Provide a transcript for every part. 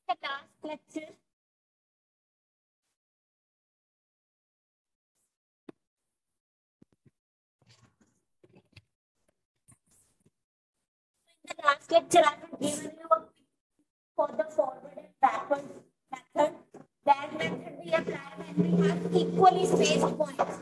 the last lecture, I have given you a for the forward and backward method. That method we apply when we have equally spaced points.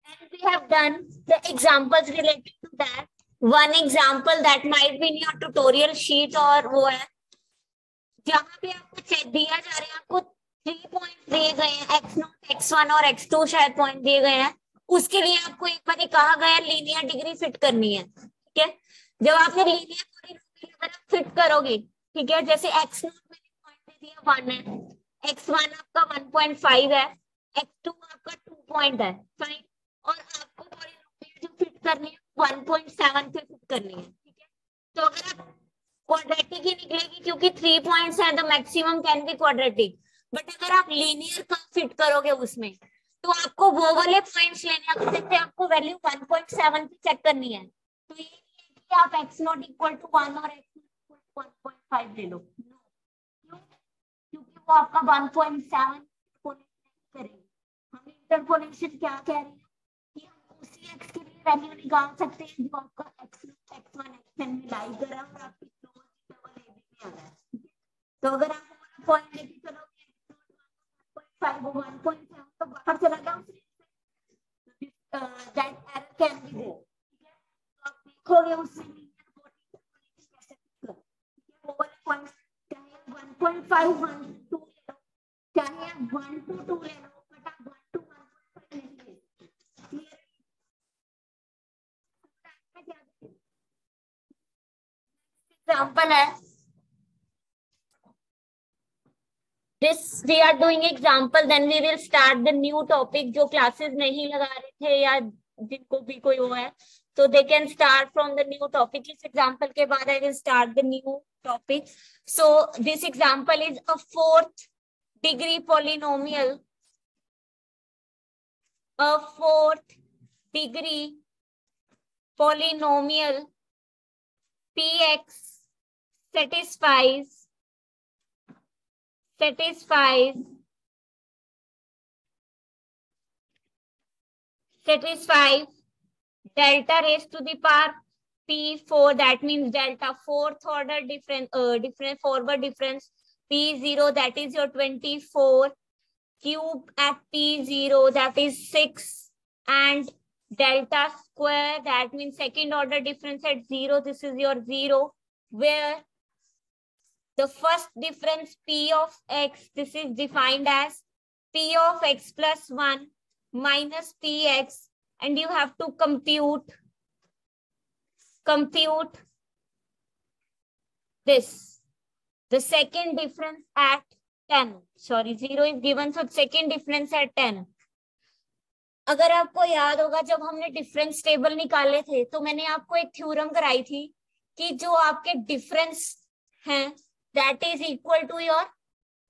And we have done the examples related to that. One example that might be in your tutorial sheet और वो है जहाँ पे आपको दिया जा रहा है, आपको 3 पॉइंट दिए गए हैं, x0, x1 और x2 शायद पॉइंट दिए गए हैं. उसके लिए आपको एक बार कहा गया लीनियर डिग्री फिट करनी है. ठीक है, जब आपने लीनियर पॉलिनोमियल अगर आप फिट करोगे, ठीक है, जैसे x0 मैंने पॉइंट दे दिया 1 है, x1 आपका 1.5 है, x2 आपका 2 पॉइंट है, फाइन. और आपको पॉलिनोमियल जो फिट करनी है 1.7 पे फिट करनी है. ठीक है, तो अगर आप क्वाड्रेटिक ही निकलेगी क्योंकि 3 पॉइंट्स हैं, the maximum can be quadratic. But अगर आप लीनियर का फिट करोगे उसमें तो आपको वो वाले पॉइंट्स लेने हैं. जैसे आपको वैल्यू 1.7 पे चेक करनी है, तो ये नहीं है कि आप x0 इक्वल टू 1 और x0 इक्वल टू 1.5 ले लो. क्यों? क्योंकि वो आपका 1.7 करेंगे. हम इंटरपोलेशन क्या कह रहे हैं कि हम उसी x के लिए वैल्यू निकाल सकते हैं जो आपका x0 x1 xn में लाई कर रहा है और आपकी डबल ए बी में आ रहा है. तो अगर आप पॉइंट लेके चलोगे 1.5 1.7 तो बाहर चला गया that error can be there. ठीक है, तो आप देखोगे उससे कैसे कर. वो वाले पॉइंट्स चाहे 1.5 1 2 ले लो, चाहे 1 to 2 ले लो, बट आप 1 to 1.5 नहीं ले सकते. क्लियर? एग्जांपल है this we are doing example, then we will start the new topic. जो classes नहीं लगा रहे थे या जिनको भी कोई हुआ है, so they can start from the new topic. इस example के बाद I will start the new topic. So this example is a 4th degree polynomial, a 4th degree polynomial px satisfies delta raised to the power p4, that means delta 4th order different forward difference p0, that is your 24, cube at p0, that is 6, and delta square, that means second order difference at 0, this is your 0, where the first difference p of x, this is defined as p of x plus 1 minus px, and you have to compute this. The second difference at 10. Sorry, 0 is given, so second difference at 10. अगर आपको याद होगा जब हमने difference table निकाले थे तो मैंने आपको एक थ्योरम कराई थी कि जो आपके डिफरेंस हैं that is equal to your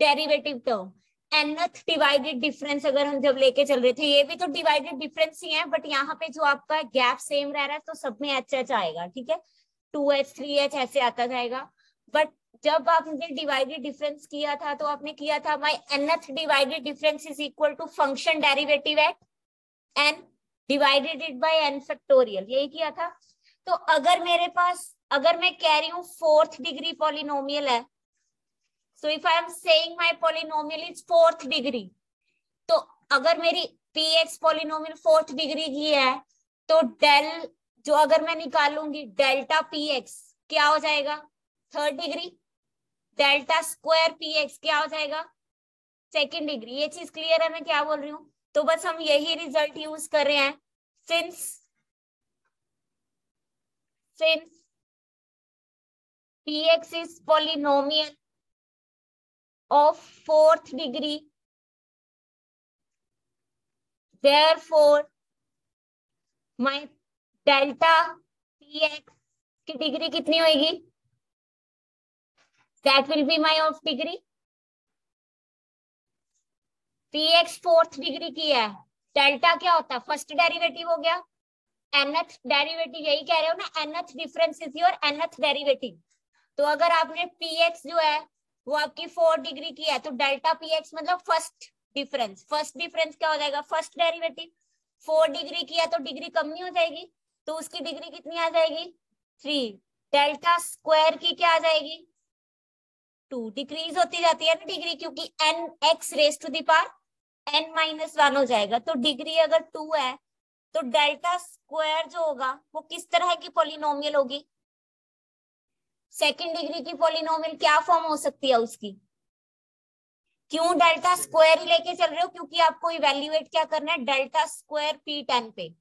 derivative term. nth divided difference अगर हम जब लेके चल रहे थे, ये भी तो डिवाइडेड डिफरेंस ही है, बट यहाँ पे जो आपका गैप सेम रह रहा है तो सब में एच आएगा. ठीक है, 2h 3h ऐसे आता जाएगा. बट जब आपने डिवाइडेड डिफरेंस किया था तो आपने किया था my nth divided difference is equal to function derivative at n divided it by n factorial, यही किया था. तो अगर मेरे पास, अगर मैं कह रही हूँ 4th डिग्री पॉलिनोमियल है, so if I am saying my polynomial is 4th degree, तो अगर मेरी px polynomial 4th degree की है तो del जो अगर मैं निकालूंगी डेल्टा px क्या हो जाएगा 3rd degree, delta square px क्या हो जाएगा 2nd डिग्री. ये चीज क्लियर है मैं क्या बोल रही हूँ? तो बस हम यही रिजल्ट यूज कर रहे हैं. Since px is polynomial of 4th degree, therefore my delta px की डिग्री कितनी होगी? that will be my of degree. px 4th degree की है, डेल्टा क्या होता है? फर्स्ट डेरिवेटिव हो गया nth डेरिवेटिव, यही कह रहे हो ना, nth difference is your nth derivative. तो अगर आपने px जो है वो आपकी 4 डिग्री की है, तो डेल्टा px मतलब फर्स्ट डिफरेंस। फर्स्ट डिफरेंस क्या हो जाएगा, फर्स्ट डेरिवेटिव। 4 डिग्री की है तो डिग्री कम नहीं हो जाएगी, तो उसकी डिग्री कितनी आ जाएगी, 3। डेल्टा स्क्वायर की क्या आ जाएगी, 2। डिक्रीज होती जाती है ना डिग्री, क्योंकि n x raise to the power n-1 हो जाएगा। तो डिग्री अगर 2 है तो डेल्टा स्क्वायर जो होगा वो किस तरह की पॉलिनोमियल होगी, सेकंड डिग्री की पॉलिनोमियल। क्या फॉर्म हो सकती है उसकी, क्यों डेल्टा स्क्वायर ही लेके चल रहे हो, क्योंकि आपको इवेल्युएट क्या करना है, डेल्टा स्क्वायर p10 पे,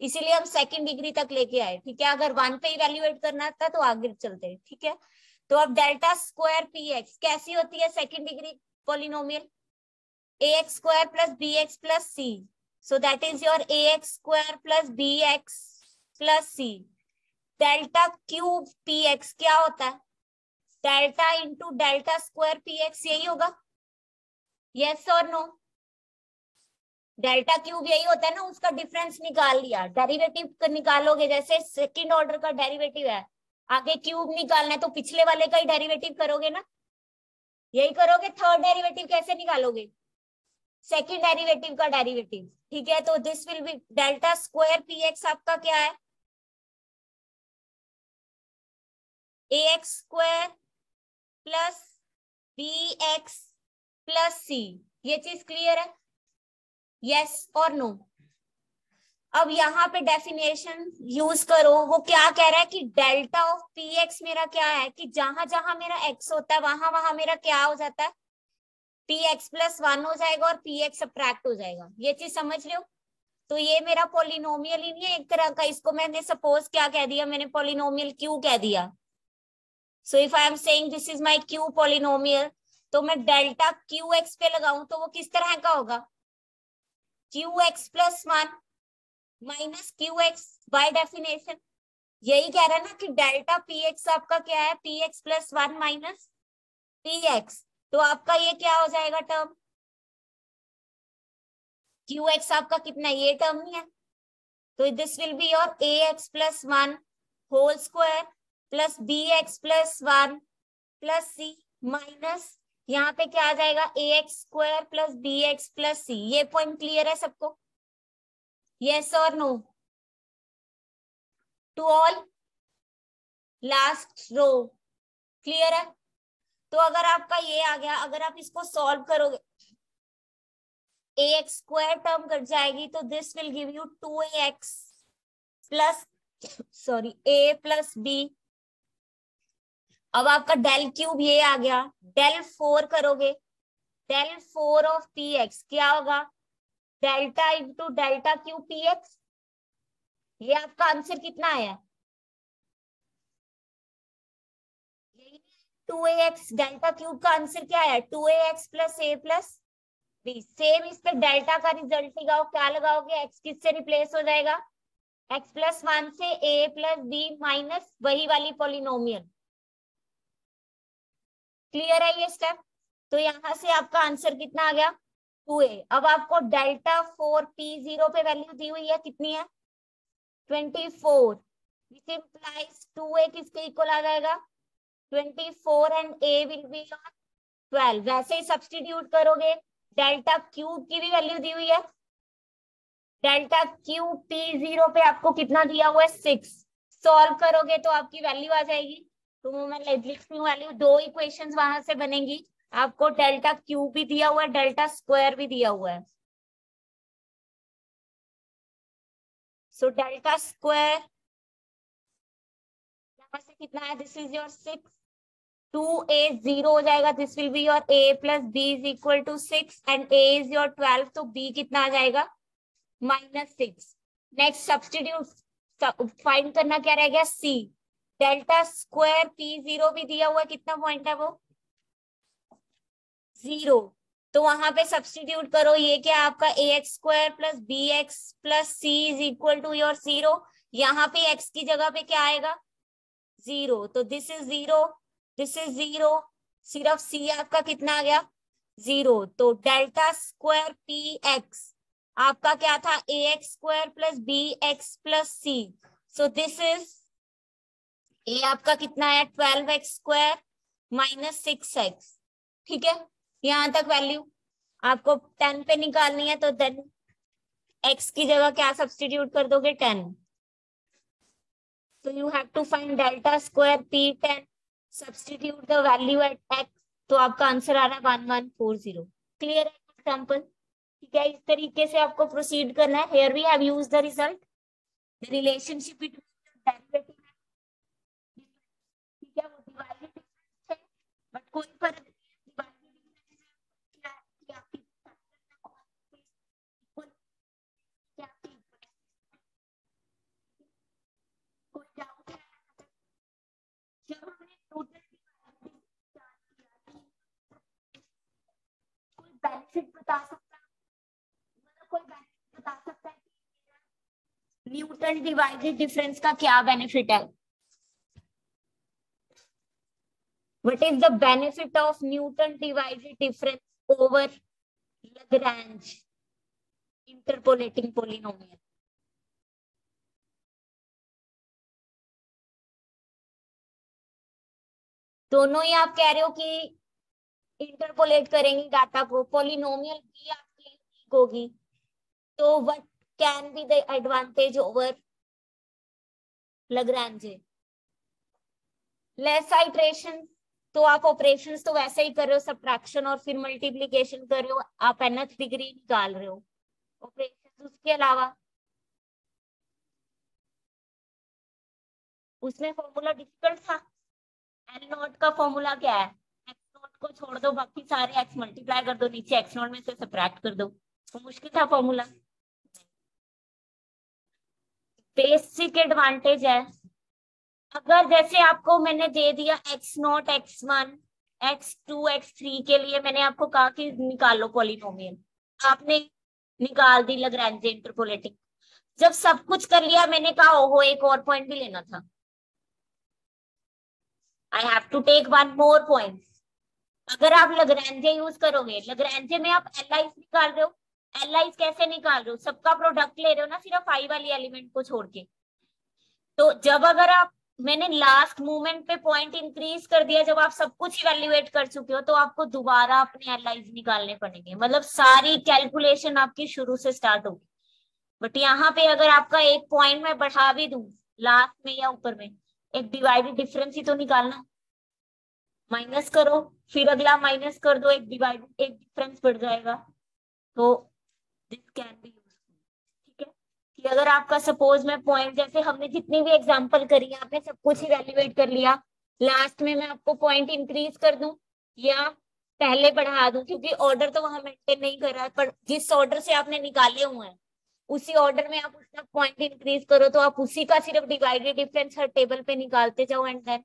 इसीलिए हम सेकंड डिग्री तक लेके आए। ठीक है, अगर 1 पे इवेल्युएट करना था तो आगे चलते हैं। ठीक है, तो अब डेल्टा स्क्वायर px कैसी होती है second degree polynomial, ax square plus bx plus c, so that is your ax square plus bx plus c। Delta cube px क्या होता है, delta into delta square px, यही होगा, यस और no. Delta cube यही होता है ना, उसका डिफरेंस निकाल लिया, डेरिवेटिव निकालोगे, जैसे सेकंड ऑर्डर का डेरिवेटिव है, आगे क्यूब निकालना है तो पिछले वाले का ही डेरिवेटिव करोगे ना, यही करोगे। थर्ड डेरिवेटिव कैसे निकालोगे, सेकंड डेरिवेटिव का डेरिवेटिव। ठीक है, तो this will B delta square px आपका क्या है, ax square plus bx plus c। ये चीज क्लियर है, यस और नो। अब यहाँ पे डेफिनेशन यूज करो, वो क्या कह रहा है कि डेल्टा ऑफ px मेरा क्या है, कि जहां जहां मेरा x होता है वहां वहां मेरा क्या हो जाता है, px प्लस 1 हो जाएगा और px सब्ट्रैक्ट हो जाएगा। ये चीज समझ रहे हो, तो ये मेरा पॉलिनोमियल ही नहीं है एक तरह का, इसको मैंने सपोज क्या कह दिया, मैंने पॉलिनोमियल क्यू कह दिया। So if I am saying this is my Q polynomial, तो मैं डेल्टा क्यू एक्स पे लगाऊं तो वो किस तरह का होगा, Q x plus 1 minus Q x by definition. यही कह रहा है ना कि डेल्टा पी एक्स आपका क्या है, P x plus 1 minus P x. तो आपका ये क्या हो जाएगा टर्म, क्यू एक्स आपका कितना, ये टर्म नहीं है, तो this will be your A X plus 1 whole square plus B X plus 1 plus C minus, यहाँ पे क्या आ जाएगा, A x square plus B X plus C. ये पॉइंट क्लियर है सबको, यस और no to all, last row clear है। तो अगर आपका ये आ गया, अगर आप इसको सॉल्व करोगे, a x square term cut जाएगी, तो this will give you 2ax plus sorry a plus b. अब आपका डेल क्यूब ये आ गया, डेल 4 करोगे, डेल 4 ऑफ पी एक्स क्या होगा, delta into delta cube P x. ये आपका आंसर कितना आया, 2ax। डेल्टा क्यूब का आंसर क्या है, 2ax plus a plus b. Same इस पे डेल्टा का रिजल्ट लगाओ, क्या लगाओगे, x किससे रिप्लेस हो जाएगा, x प्लस 1 से a प्लस बी माइनस वही वाली पॉलिनोमियल। क्लियर है ये स्टेप, तो यहां से आपका आंसर कितना आ गया, 2a। अब आपको डेल्टा 4p0 पे वैल्यू दी हुई है, कितनी है, 24, विच इंप्लाइज 2a किसके इक्वल आ जाएगा, 24 एंड a विल बी 12। वैसे ही सब्स्टिट्यूट करोगे, डेल्टा क्यूब की भी वैल्यू दी हुई है, डेल्टा क्यूब p0 पे आपको कितना दिया हुआ है, 6। सॉल्व करोगे तो आपकी वैल्यू आ जाएगी, तो मैं लिखती हूँ वैल्यू, 2 इक्वेशंस वहां से बनेंगी, आपको डेल्टा क्यूब भी दिया हुआ है, डेल्टा स्क्वायर भी दिया हुआ है। सो डेल्टा स्क्वायर यहाँ से कितना है, दिस इज योर 6, 2a 0 हो जाएगा, this will be your a plus b is equal to 6 and a is your 12, तो b कितना आ जाएगा, -6। नेक्स्ट सब्स्टिट्यूट फाइंड करना क्या रह गया, c। डेल्टा स्क्वायर p0 भी दिया हुआ है, कितना पॉइंट है वो, 0। तो वहां पे सब्स्टिट्यूट करो, ये क्या आपका ax square plus bx plus c is equal to your 0। यहाँ पे x की जगह पे क्या आएगा, 0, तो दिस इज 0, दिस इज 0, सिर्फ c आपका कितना आ गया, 0। तो डेल्टा स्क्वायर पी एक्स आपका क्या था, ax² plus bx+c। So this is a आपका कितना है 12x² माइनस 6x। ठीक है, यहां तक वैल्यू आपको 10 पे निकालनी है, तो देन x की जगह क्या सब्सटीट्यूट कर दोगे 10। So you have to find delta square P10, substitute the value at x, तो आपका आंसर आ रहा है 1140। क्लियर है एग्जाम्पल? ठीक है, इस तरीके से आपको प्रोसीड करना है। Here we have used the result, the relationship between the derivative, ठीक है, वो डिवाइडेड डिफरेंस है, बट कोई फर्क नहीं है, डिवाइडेड डिफरेंस क्या है कि आपकी क्या कोई डाउट है? जब हमने टोटल कोई बेनिफिट बता सकता है, मतलब कोई बेनिफिट बता सकता है कि न्यूटन डिवाइडेड डिफरेंस का क्या बेनिफिट है? What is the benefit of Newton divided difference over Lagrange interpolating polynomial? दोनों ही आप कह रहे हो कि इंटरपोलेट करेंगे डाटा को, पॉलिनोमियल भी आपकी यूनिक होगी, तो what can be the advantage over Lagrange? Less iteration, तो आप ऑपरेशंस तो वैसे ही कर रहे हो, सब्ट्रैक्शन और फिर मल्टीप्लिकेशन कर रहे हो, आप nth डिग्री निकाल रहे हो ऑपरेशंस। उसके अलावा उसमें फॉर्मूला डिफिकल्ट था। एल नॉट का फॉर्मूला क्या है? एक्स नॉट को छोड़ दो, बाकी सारे एक्स मल्टीप्लाई कर दो, नीचे एक्स नॉट में से सब्ट्रैक्ट कर दो। तो मुश्किल था फॉर्मूला। बेसिक एडवांटेज है, अगर जैसे आपको मैंने दे दिया x0 x1 x2 x3 के लिए मैंने आपको कहा कि निकाल लो पॉलिनोमियल, आपने निकाल दी लैग्रेंज इंटरपोलेटिंग। जब सब कुछ कर लिया मैंने कहा ओहो एक और पॉइंट भी लेना था, I have to take one more point. अगर आप लग्रेंजे यूज करोगे, लग्रेंजे में आप एलआईस निकाल रहे हो, एलआईस कैसे निकाल रहे हो? सबका प्रोडक्ट ले रहे हो ना, सिर्फ आई वाली एलिमेंट को छोड़ के। तो जब अगर आप, मैंने लास्ट मोमेंट पे पॉइंट इंक्रीज कर दिया, जब आप सब कुछ इवेल्युएट कर चुके हो, तो आपको दोबारा अपने एलआईस निकालने पड़ेंगे, मतलब सारी कैलकुलेशन आपकी शुरू से स्टार्ट होगी। बट यहाँ पे अगर आपका एक पॉइंट में बढ़ा भी दूं लास्ट में या ऊपर में, एक डिवाइडेड डिफरेंस ही तो निकालना, माइनस करो फिर अगला माइनस कर दो, एक डिवाइड एक डिफरेंस बढ़ जाएगा। तो दिस कैन बी यूजफुल। ठीक है, कि अगर आपका सपोज में पॉइंट, जैसे हमने जितनी भी एग्जांपल करी आपने सब कुछ इवेल्युएट कर लिया, लास्ट में मैं आपको पॉइंट इंक्रीज कर दूं या पहले बढ़ा दूं, क्योंकि ऑर्डर तो वहां मेंटेन नहीं कर रहा है, पर जिस ऑर्डर से आपने निकाले हुए हैं उसी ऑर्डर में आप उसका पॉइंट इंक्रीज करो, तो आप उसी का सिर्फ डिवाइडेड डिफरेंस हर टेबल पे निकालते जाओ, एंड देन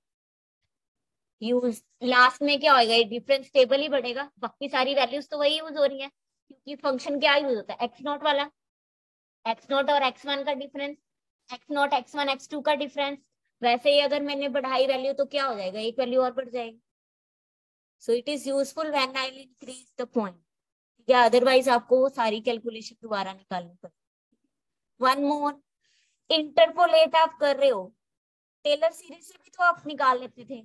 यूज लास्ट में क्या होगा, डिफरेंस टेबल ही बढ़ेगा, बाकी सारी वैल्यूज तो वही यूज हो रही है, क्योंकि फंक्शन क्या यूज होता है, एक्स नॉट वाला, एक्स नॉट और x1 का difference, x not x1 x2 का डिफरेंस। वैसे ही अगर मैंने बढ़ाई वैल्यू तो क्या हो जाएगा, एक वैल्यू और बढ़ जाएगी। So it is useful when I increase the point, या अदरवाइज आपको वो सारी कैलकुलेशन दोबारा निकालनी पड़ेगी। वन मोर, इंटरपोलेट आप कर रहे हो, टेलर सीरीज से भी तो आप निकाल लेते थे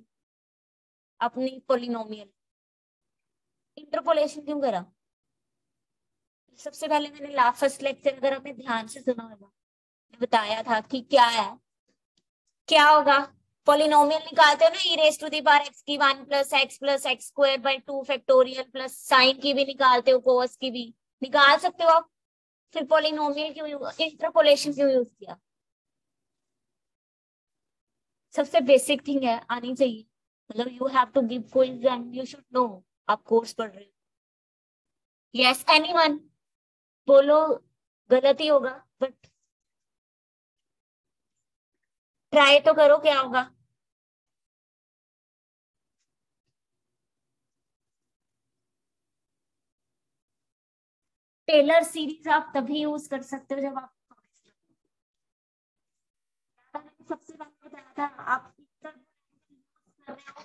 अपनी पोलिनोमियल, इंटरपोलेशन क्यों करा? सबसे पहले मैंने लास्ट फर्स्ट लेक्चर अगर आपने ध्यान से सुना होगा, बताया था कि क्या है, क्या होगा, पोलिनोमियल निकालते हो ना, e raise to the power X की 1 plus X square by 2 factorial, plus sine की भी निकालते हो, कोस की भी निकाल सकते हो आप। फिर पोलिनोमियल क्यों, इंटरपोलेशन क्यों यूज किया? सबसे बेसिक थिंग है, आनी चाहिए, मतलब you have to give quiz and you should know, आप कोर्स पढ़ रहे हो। यस एनीवन, बोलो, गलत ही होगा बट ट्राई तो करो, क्या होगा? टेलर सीरीज आप तभी यूज कर सकते हो जब आप, मैंने सबसे पहले बताया था, आप कर रहे हो